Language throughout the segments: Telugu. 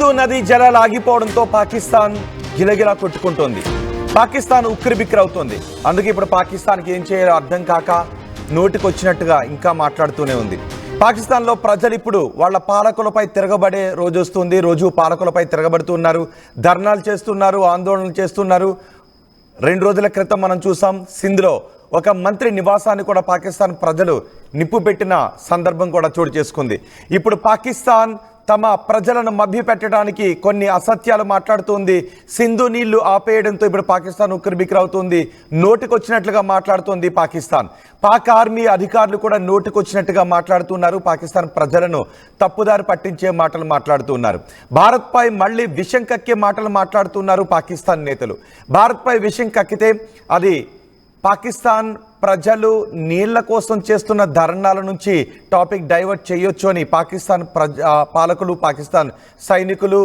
సింధు నది జలాలు ఆగిపోవడంతో పాకిస్తాన్ గిలగిలా కొట్టుకుంటోంది. పాకిస్తాన్ ఉక్కిరిబిక్కిరవుతోంది. అందుకే ఇప్పుడు పాకిస్తాన్కి ఏం చేయాలో అర్థం కాక నోటికొచ్చినట్టుగా ఇంకా మాట్లాడుతూనే ఉంది. పాకిస్తాన్లో ప్రజలు ఇప్పుడు వాళ్ళ పాలకులపై తిరగబడే రోజు వస్తుంది. రోజు పాలకులపై తిరగబడుతున్నారు, ధర్నాలు చేస్తున్నారు, ఆందోళనలు చేస్తున్నారు. 2 రోజుల క్రితం మనం చూసాం సింధ్లో ఒక మంత్రి నివాసాన్ని కూడా పాకిస్తాన్ ప్రజలు నిప్పు పెట్టిన సందర్భం కూడా చోటు చేసుకుంది. ఇప్పుడు పాకిస్తాన్ తమ ప్రజలను మభ్యపెట్టడానికి కొన్ని అసత్యాలు మాట్లాడుతుంది. సింధు నీళ్లు ఆపేయడంతో ఇప్పుడు పాకిస్తాన్ ఉక్కిరిబిక్కిరవుతుంది. నోటికొచ్చినట్లుగా మాట్లాడుతోంది పాకిస్తాన్. పాక్ ఆర్మీ అధికారులు కూడా నోటికొచ్చినట్టుగా మాట్లాడుతున్నారు. పాకిస్తాన్ ప్రజలను తప్పుదారి పట్టించే మాటలు మాట్లాడుతున్నారు. భారత్పై మళ్ళీ విషం కక్కే మాటలు మాట్లాడుతున్నారు పాకిస్తాన్ నేతలు. భారత్పై విషం కక్కితే అది పాకిస్తాన్ ప్రజలు నీళ్ల కోసం చేస్తున్న ధర్నాల నుంచి టాపిక్ డైవర్ట్ చేయొచ్చు అని పాకిస్తాన్ పాలకులు, పాకిస్తాన్ సైనికులు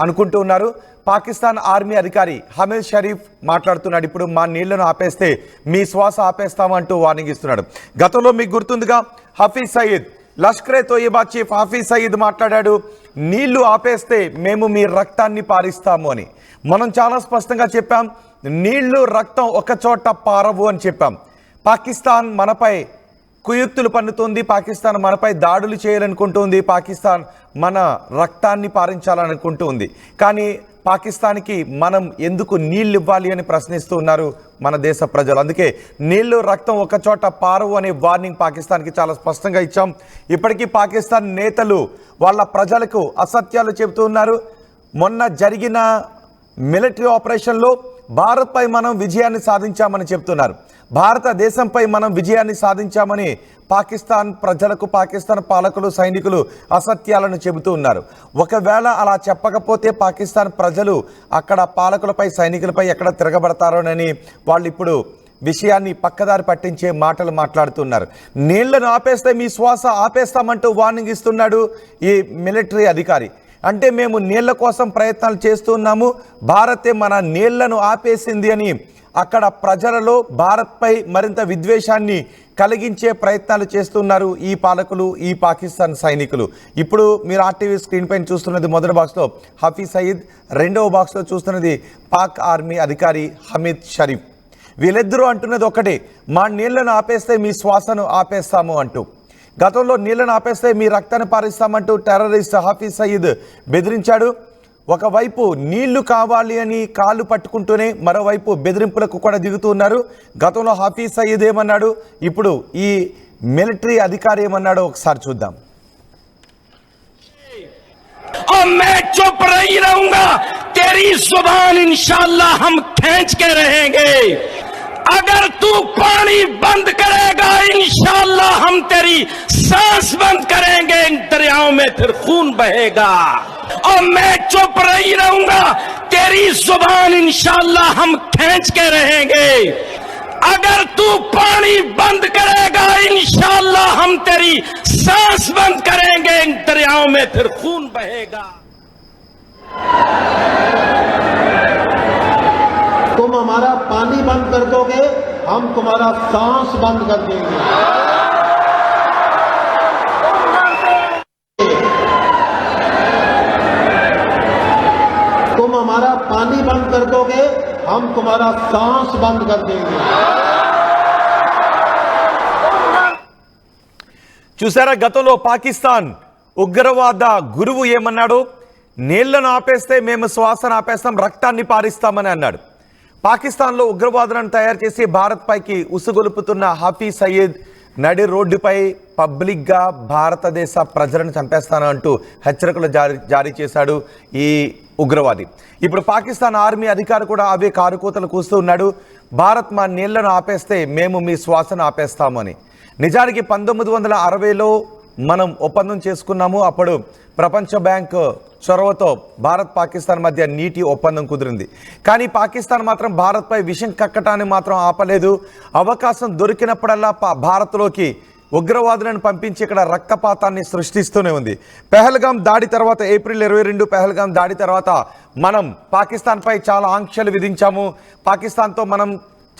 అనుకుంటున్నారు. పాకిస్తాన్ ఆర్మీ అధికారి హమీద్ షరీఫ్ మాట్లాడుతున్నాడు. ఇప్పుడు మా నీళ్లను ఆపేస్తే మీ శ్వాస ఆపేస్తామంటూ వార్నింగ్ ఇస్తున్నాడు. గతంలో మీకు గుర్తుందిగా హఫీజ్ సయీద్, లష్కరే తోయిబా చీఫ్ హఫీజ్ సయీద్ మాట్లాడాడు, నీళ్లు ఆపేస్తే మేము మీ రక్తాన్ని పారిస్తాము అని. మనం చాలా స్పష్టంగా చెప్పాం, నీళ్లు రక్తం ఒక చోట పారవు అని చెప్పాం. పాకిస్తాన్ మనపై కుయుక్తులు పన్నుతుంది, పాకిస్తాన్ మనపై దాడులు చేయాలనుకుంటుంది, పాకిస్తాన్ మన రక్తాన్ని పారించాలనుకుంటుంది. కానీ పాకిస్తాన్కి మనం ఎందుకు నీళ్ళు ఇవ్వాలి అని ప్రశ్నిస్తూ ఉన్నారు మన దేశ ప్రజలు. అందుకే నీళ్లు రక్తం ఒక చోట పారవు అనే వార్నింగ్ పాకిస్తాన్కి చాలా స్పష్టంగా ఇచ్చాం. ఇప్పటికీ పాకిస్తాన్ నేతలు వాళ్ళ ప్రజలకు అసత్యాలు చెబుతూ ఉన్నారు. మొన్న జరిగిన మిలిటరీ ఆపరేషన్లో భారత్పై మనం విజయాన్ని సాధించామని చెప్తున్నారు. భారతదేశంపై మనం విజయాన్ని సాధించామని పాకిస్తాన్ ప్రజలకు, పాకిస్తాన్ పాలకులు, సైనికులు అసత్యాలను చెబుతూ ఉన్నారు. ఒకవేళ అలా చెప్పకపోతే పాకిస్తాన్ ప్రజలు అక్కడ పాలకులపై, సైనికులపై ఎక్కడ తిరగబడతారోనని వాళ్ళు ఇప్పుడు విషయాన్ని పక్కదారి పట్టించే మాటలు మాట్లాడుతున్నారు. నీళ్లను ఆపేస్తే మీ శ్వాస ఆపేస్తామంటూ వార్నింగ్ ఇస్తున్నాడు ఈ మిలిటరీ అధికారి. అంటే మేము నీళ్ల కోసం ప్రయత్నాలు చేస్తున్నాము, భారతే మన నీళ్లను ఆపేసింది అని అక్కడ ప్రజలలో భారత్పై మరింత విద్వేషాన్ని కలిగించే ప్రయత్నాలు చేస్తున్నారు ఈ పాలకులు, ఈ పాకిస్తాన్ సైనికులు. ఇప్పుడు మీరు ఆర్టీవీ స్క్రీన్ పైన చూస్తున్నది మొదటి బాక్స్లో హఫీజ్ సయీద్, రెండవ బాక్స్లో చూస్తున్నది పాక్ ఆర్మీ అధికారి హమీద్ షరీఫ్. వీళ్ళిద్దరూ అంటున్నది ఒకటే, మా నీళ్లను ఆపేస్తే మీ శ్వాసను ఆపేస్తాము అంటూ. గతంలో నీళ్లను ఆపేస్తే మీ రక్తాన్ని పారిస్తామంటూ టెర్రరిస్ట్ హఫీజ్ సయీద్ బెదిరించాడు. ఒకవైపు నీళ్లు కావాలి అని కాళ్ళు పట్టుకుంటూనే మరోవైపు బెదిరింపులకు కూడా దిగుతున్నారు. గతంలో హఫీజ్ సయీద్ ఏమన్నాడు, ఇప్పుడు ఈ మిలిటరీ అధికారి ఏమన్నాడో ఒకసారి చూద్దాం. मैं चुप नहीं रहूंगा, तेरी जुबान इंशाअल्लाह हम खींच के रहेंगे. अगर तू पानी बंद करेगा इंशाअल्लाह हम तेरी सांस बंद करेंगे, इन दरियाओं में फिर खून बहेगा. और मैं चुप नहीं रहूंगा, तेरी जुबान इंशाअल्लाह हम खींच के रहेंगे. अगर तू पानी बंद करेगा इंशाअल्लाह हम तेरी सांस बंद करेंगे, इन दरियाओं में फिर खून बहेगा. तुम हमारा पानी बंद कर दोगे, हम तुम्हारा सांस बंद कर देंगे. तुम हमारा पानी बंद कर दोगे, हम तुम्हारा सांस बंद कर देंगे. చూసారా, గతంలో పాకిస్తాన్ ఉగ్రవాద గురువు ఏమన్నాడు, నీళ్లను ఆపేస్తే మేము శ్వాసను ఆపేస్తాం, రక్తాన్ని పారిస్తామని అన్నాడు. పాకిస్తాన్లో ఉగ్రవాదులను తయారు చేసి భారత్ పైకి ఉసుగొలుపుతున్న హఫీజ్ సయీద్ నడి రోడ్డుపై పబ్లిక్గా భారతదేశ ప్రజలను చంపేస్తాను అంటూ హెచ్చరికలు జారీ చేశాడు ఈ ఉగ్రవాది. ఇప్పుడు పాకిస్తాన్ ఆర్మీ అధికారి కూడా అవే కారుకూతలు కూస్తూ ఉన్నాడు. భారత్ మా నీళ్లను ఆపేస్తే మేము మీ శ్వాసను ఆపేస్తాము అని. నిజానికి 1960లో మనం ఒప్పందం చేసుకున్నాము. అప్పుడు ప్రపంచ బ్యాంక్ చొరవతో భారత్ పాకిస్తాన్ మధ్య నీటి ఒప్పందం కుదిరింది. కానీ పాకిస్తాన్ మాత్రం భారత్పై విషం కక్కటాన్ని మాత్రం ఆపలేదు. అవకాశం దొరికినప్పుడల్లా భారత్లోకి ఉగ్రవాదులను పంపించి ఇక్కడ రక్తపాతాన్ని సృష్టిస్తూనే ఉంది. పెహల్గాం దాడి తర్వాత, ఏప్రిల్ 22 పెహల్గాం దాడి తర్వాత మనం పాకిస్తాన్పై చాలా ఆంక్షలు విధించాము. పాకిస్తాన్తో మనం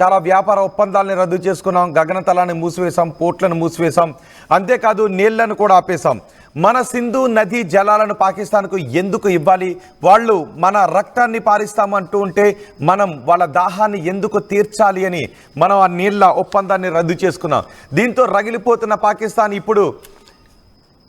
చాలా వ్యాపార ఒప్పందాలని రద్దు చేసుకున్నాం, గగనతలాన్ని మూసివేశాం, పోర్ట్లను మూసివేశాం, అంతేకాదు నీళ్లను కూడా ఆపేశాం. మన సింధు నదీ జలాలను పాకిస్తాన్కు ఎందుకు ఇవ్వాలి? వాళ్ళు మన రక్తాన్ని పారిస్తాము అంటూ ఉంటే మనం వాళ్ళ దాహాన్ని ఎందుకు తీర్చాలి అని మనం ఆ నీళ్ల ఒప్పందాన్ని రద్దు చేసుకున్నాం. దీంతో రగిలిపోతున్న పాకిస్తాన్ ఇప్పుడు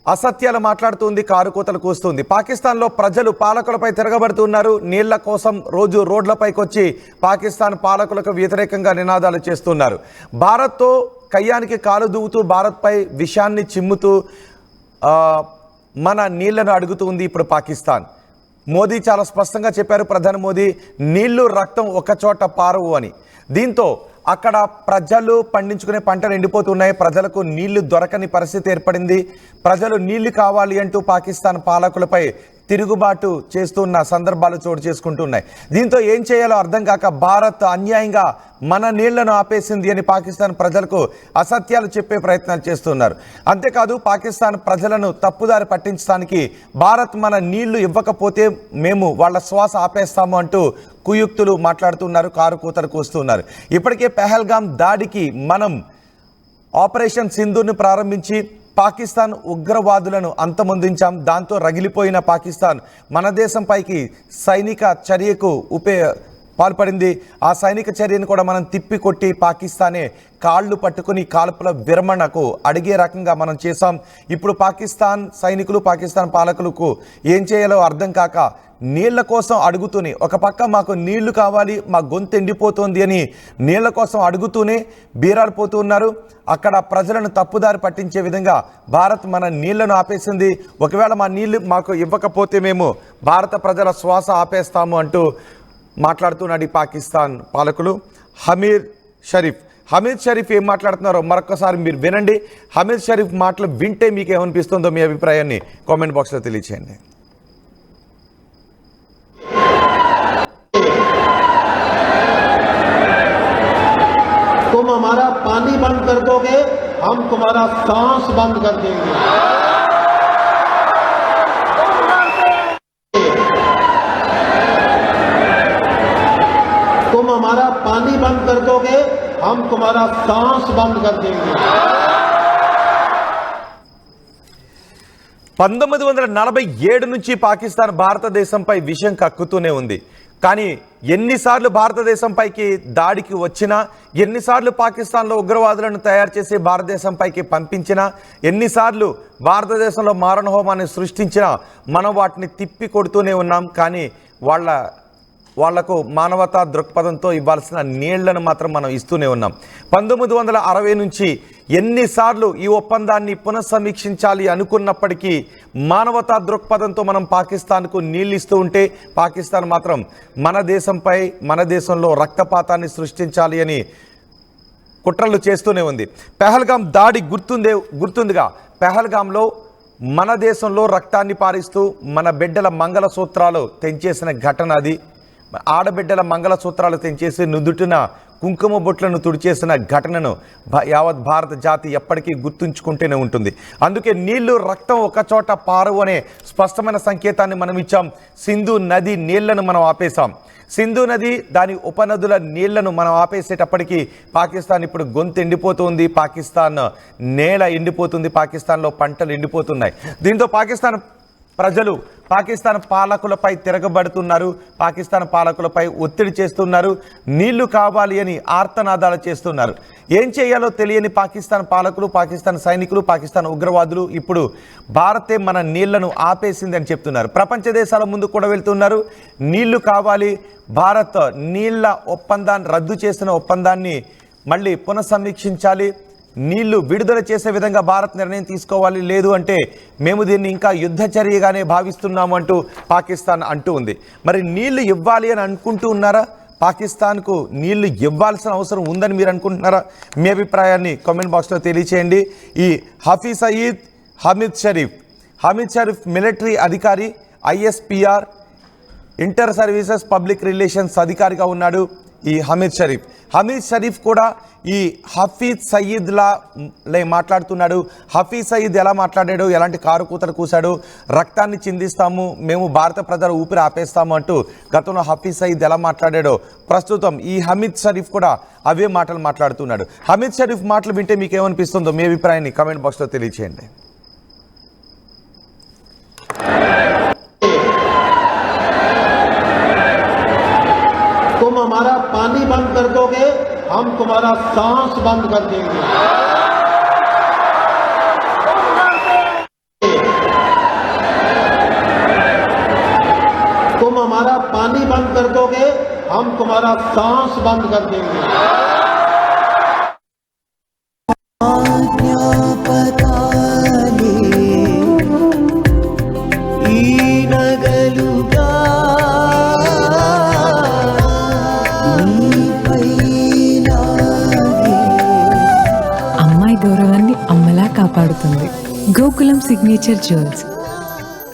అసత్యాలు మాట్లాడుతుంది, కారుకోతలు కూస్తుంది. పాకిస్తాన్లో ప్రజలు పాలకులపై తిరగబడుతున్నారు. నీళ్ల కోసం రోజు రోడ్లపైకి వచ్చి పాకిస్తాన్ పాలకులకు వ్యతిరేకంగా నినాదాలు చేస్తున్నారు. భారత్తో కయ్యానికి కాలు దువ్వుతూ భారత్పై విషాన్ని చిమ్ముతూ మన నీళ్లను అడుగుతుంది ఇప్పుడు పాకిస్తాన్. మోదీ చాలా స్పష్టంగా చెప్పారు, ప్రధాని మోదీ, నీళ్లు రక్తం ఒకచోట పారవు అని. దీంతో అక్కడ ప్రజలు పండించుకునే పంటలు ఎండిపోతున్నాయి, ప్రజలకు నీళ్లు దొరకని పరిస్థితి ఏర్పడింది. ప్రజలు నీళ్లు కావాలి అంటూ పాకిస్తాన్ పాలకులపై తిరుగుబాటు చేస్తున్న సందర్భాలు చోటు చేసుకుంటున్నాయి. దీంతో ఏం చేయాలో అర్థం కాక భారత్ అన్యాయంగా మన నీళ్లను ఆపేసింది అని పాకిస్తాన్ ప్రజలకు అసత్యాలు చెప్పే ప్రయత్నాలు చేస్తున్నారు. అంతేకాదు పాకిస్తాన్ ప్రజలను తప్పుదారి పట్టించడానికి భారత్ మన నీళ్లు ఇవ్వకపోతే మేము వాళ్ళ శ్వాస ఆపేస్తాము అంటూ కుయుక్తులు మాట్లాడుతున్నారు, కారు కూతలు కూస్తున్నారు. ఇప్పటికే పెహల్గాం దాడికి మనం ఆపరేషన్ సింధూర్ను ప్రారంభించి పాకిస్తాన్ ఉగ్రవాదులను అంతమొందించాం. దాంతో రగిలిపోయిన పాకిస్తాన్ మన దేశంపైకి సైనిక చర్యకు పాల్పడింది. ఆ సైనిక చర్యను కూడా మనం తిప్పికొట్టి పాకిస్తానే కాళ్ళు పట్టుకుని కాల్పుల విరమణకు అడిగే రకంగా మనం చేశాం. ఇప్పుడు పాకిస్తాన్ సైనికులు, పాకిస్తాన్ పాలకులకు ఏం చేయాలో అర్థం కాక నీళ్ల కోసం అడుగుతూనే, ఒక పక్క మాకు నీళ్లు కావాలి, మా గొంతు ఎండిపోతుంది అని నీళ్ల కోసం అడుగుతూనే బీరాలు పోతూ ఉన్నారు. అక్కడ ప్రజలను తప్పుదారి పట్టించే విధంగా భారత్ మన నీళ్లను ఆపేసింది. ఒకవేళ మా నీళ్లు మాకు ఇవ్వకపోతే మేము భారత ప్రజల శ్వాస ఆపేస్తాము అంటూ మాట్లాడుతున్నాడు ఈ పాకిస్తాన్ పాలకులు. హమీద్ షరీఫ్ ఏం మాట్లాడుతున్నారో మరొకసారి మీరు వినండి. హమీద్ షరీఫ్ మాటలు వింటే మీకు ఏమనిపిస్తుందో మీ అభిప్రాయాన్ని కామెంట్ బాక్స్లో తెలియచేయండి. तुम हमारा पानी बंद कर दोगे, हम तुम्हारा सांस बंद कर देंगे. तुम हमारा पानी बंद कर दोगे, हम तुम्हारा सांस बंद कर देंगे. 1947 నుంచి పాకిస్తాన్ భారతదేశంపై విషం కక్కుతూనే ఉంది. కానీ ఎన్నిసార్లు భారతదేశంపైకి దాడికి వచ్చినా, ఎన్నిసార్లు పాకిస్తాన్లో ఉగ్రవాదులను తయారు చేసి భారతదేశంపైకి పంపించినా, ఎన్నిసార్లు భారతదేశంలో మారణహోమాన్ని సృష్టించినా మనం వాటిని తిప్పి కొడుతూనే ఉన్నాం. కానీ వాళ్లకు మానవతా దృక్పథంతో ఇవ్వాల్సిన నీళ్లను మాత్రం మనం ఇస్తూనే ఉన్నాం. 1960 నుంచి ఎన్నిసార్లు ఈ ఒప్పందాన్ని పునఃసమీక్షించాలి అనుకున్నప్పటికీ మానవతా దృక్పథంతో మనం పాకిస్తాన్కు నీళ్ళు ఇస్తూ ఉంటే పాకిస్తాన్ మాత్రం మన దేశంలో రక్తపాతాన్ని సృష్టించాలి అని కుట్రలు చేస్తూనే ఉంది. పెహల్గాం దాడి గుర్తుందిగా. పెహల్గాంలో మన దేశంలో రక్తాన్ని పారిస్తూ మన బిడ్డల మంగళసూత్రాలు తెంచేసిన ఘటన అది. ఆడబిడ్డల మంగళసూత్రాలు తెంచేసి నుదుటిన కుంకుమ బొట్లను తుడిచేసిన ఘటనను యావత్ భారత జాతి ఎప్పటికీ గుర్తుంచుకుంటూనే ఉంటుంది. అందుకే నీళ్లు రక్తం ఒకచోట పారవు అనే స్పష్టమైన సంకేతాన్ని మనం ఇచ్చాం. సింధు నది నీళ్లను మనం ఆపేశాం. సింధు నది దాని ఉపనదుల నీళ్లను మనం ఆపేసేటప్పటికీ పాకిస్తాన్ ఇప్పుడు గొంతు ఎండిపోతుంది, పాకిస్తాన్ నేల ఎండిపోతుంది, పాకిస్తాన్లో పంటలు ఎండిపోతున్నాయి. దీంతో పాకిస్తాన్ ప్రజలు పాకిస్తాన్ పాలకులపై తిరగబడుతున్నారు, పాకిస్తాన్ పాలకులపై ఒత్తిడి చేస్తున్నారు, నీళ్లు కావాలి అని ఆర్తనాదాలు చేస్తున్నారు. ఏం చేయాలో తెలియని పాకిస్తాన్ పాలకులు, పాకిస్తాన్ సైనికులు, పాకిస్తాన్ ఉగ్రవాదులు ఇప్పుడు భారతే మన నీళ్లను ఆపేసింది అని చెప్తున్నారు. ప్రపంచ దేశాల ముందు కూడా వెళ్తున్నారు. నీళ్లు కావాలి, భారత్ నీళ్ల ఒప్పందాన్ని రద్దు చేసిన ఒప్పందాన్ని మళ్ళీ పునఃసమీక్షించాలి, నీళ్లు విడుదల చేసే విధంగా భారత్ నిర్ణయం తీసుకోవాలి, లేదు అంటే మేము దీన్ని ఇంకా యుద్ధ చర్యగానే భావిస్తున్నాము అంటూ పాకిస్తాన్ అంటూ ఉంది. మరి నీళ్లు ఇవ్వాలి అని అనుకుంటూ ఉన్నారా? పాకిస్తాన్కు నీళ్లు ఇవ్వాల్సిన అవసరం ఉందని మీరు అనుకుంటున్నారా? మీ అభిప్రాయాన్ని కామెంట్ బాక్స్లో తెలియచేయండి. ఈ హమీద్ షరీఫ్ మిలిటరీ అధికారి, ISPR inter services public relations అధికారిగా ఉన్నాడు. ఈ హమీద్ హమీద్ షరీఫ్ కూడా ఈ హఫీజ్ సయీద్లా మాట్లాడుతున్నాడు. హఫీజ్ సయీద్ ఎలా మాట్లాడాడు, ఎలాంటి కారు కూతలు కూశాడు, రక్తాన్ని చిందిస్తాము, మేము భారత ప్రజల ఊపిరి ఆపేస్తాము అంటూ గతంలో హఫీజ్ సయీద్ ఎలా మాట్లాడాడో ప్రస్తుతం ఈ హమీద్ షరీఫ్ కూడా అవే మాటలు మాట్లాడుతున్నాడు. హమీద్ షరీఫ్ మాటలు వింటే మీకు ఏమనిపిస్తుందో మీ అభిప్రాయాన్ని కామెంట్ బాక్స్లో తెలియచేయండి. तुम हमारा पानी बंद कर दोगे, हम तुम्हारा सांस बंद कर देंगे। तुम हमारा पानी बंद कर दोगे, हम तुम्हारा सांस बंद कर देंगे। అమ్మాయి గౌరవాన్ని అమ్మలా కాపాడుతుంది. Gokulam signature jewels.